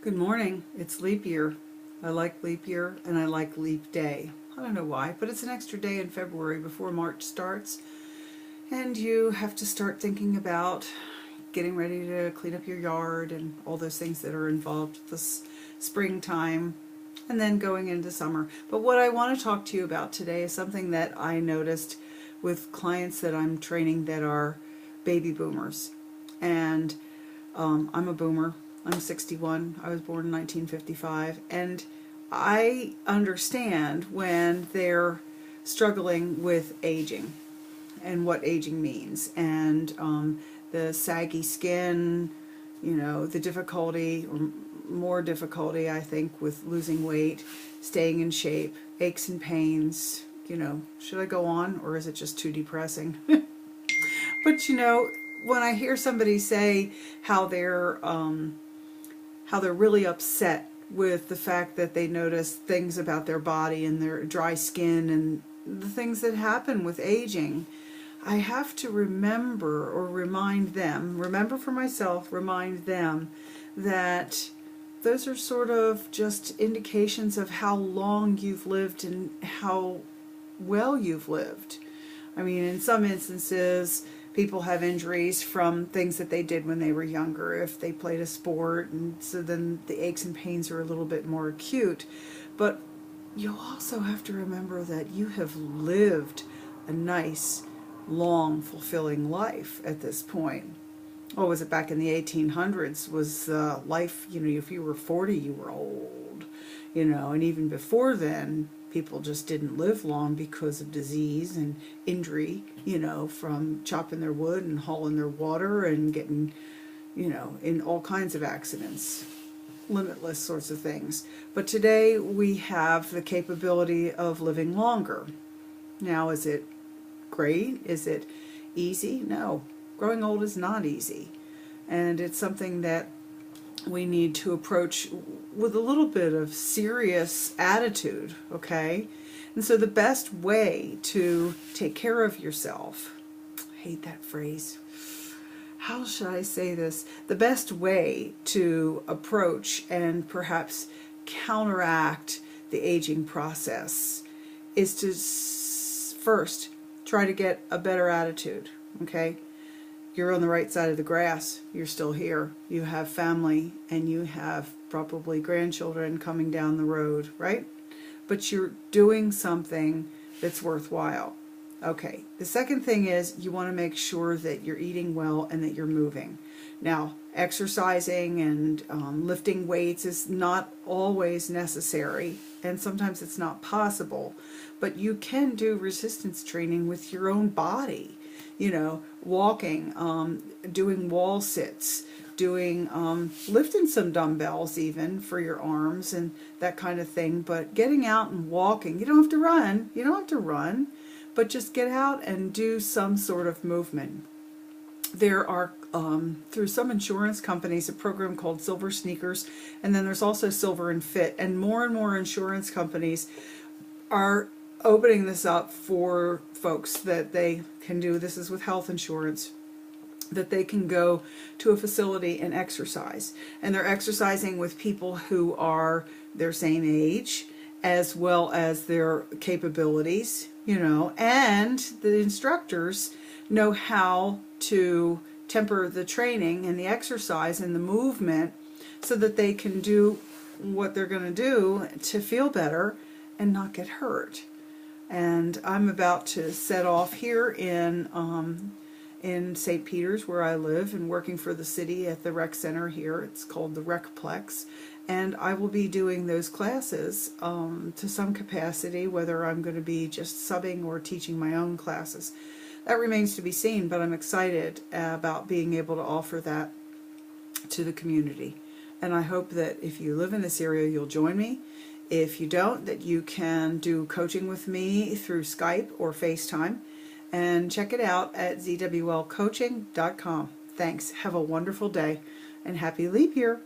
Good morning. It's leap year. I like leap year and I like leap day. I don't know why, but it's an extra day in February before March starts, and you have to start thinking about getting ready to clean up your yard and all those things that are involved this springtime and then going into summer. But what I want to talk to you about today is something that I noticed with clients that I'm training that are baby boomers. And I'm a boomer. I'm 61. I was born in 1955. And I understand when they're struggling with aging and what aging means. And the saggy skin, the difficulty, or more difficulty, I think, with losing weight, staying in shape, aches and pains. Should I go on, or is it just too depressing? But when I hear somebody say how they're really upset with the fact that they notice things about their body and their dry skin and the things that happen with aging, I have to remember or remind them, remember for myself, remind them that those are sort of just indications of how long you've lived and how well you've lived. I mean, in some instances, people have injuries from things that they did when they were younger, if they played a sport, and so then the aches and pains are a little bit more acute. But you also have to remember that you have lived a nice, long, fulfilling life at this point. What was it back in the 1800s? Was life, if you were 40, you were old, and even before then, people just didn't live long because of disease and injury, from chopping their wood and hauling their water and getting, in all kinds of accidents, limitless sorts of things. But today we have the capability of living longer. Now, is it great? Is it easy? No. Growing old is not easy. And it's something that we need to approach with a little bit of serious attitude, okay? And so the best way to take care of yourself, I hate that phrase. How should I say this? The best way to approach and perhaps counteract the aging process is to first try to get a better attitude, okay? You're on the right side of the grass. You're still here. You have family and you have probably grandchildren coming down the road, right? But you're doing something that's worthwhile. Okay, the second thing is you want to make sure that you're eating well and that you're moving. Now, exercising and lifting weights is not always necessary, and sometimes it's not possible, but you can do resistance training with your own body. Walking, doing wall sits, doing lifting some dumbbells even for your arms and that kind of thing. But getting out and walking, you don't have to run, but just get out and do some sort of movement. There are, through some insurance companies, a program called Silver Sneakers, and then there's also Silver and Fit, and more insurance companies are opening this up for folks that they can do. This is with health insurance, that they can go to a facility and exercise. And they're exercising with people who are their same age, as well as their capabilities, and the instructors know how to temper the training and the exercise and the movement so that they can do what they're going to do to feel better and not get hurt. And I'm about to set off here in St. Peter's, where I live, and working for the city at the rec center here. It's called the Recplex, and I will be doing those classes to some capacity, whether I'm going to be just subbing or teaching my own classes. That remains to be seen, but I'm excited about being able to offer that to the community. And I hope that if you live in this area, you'll join me. If you don't, that you can do coaching with me through Skype or FaceTime, and check it out at zwlcoaching.com. Thanks. Have a wonderful day and happy leap year.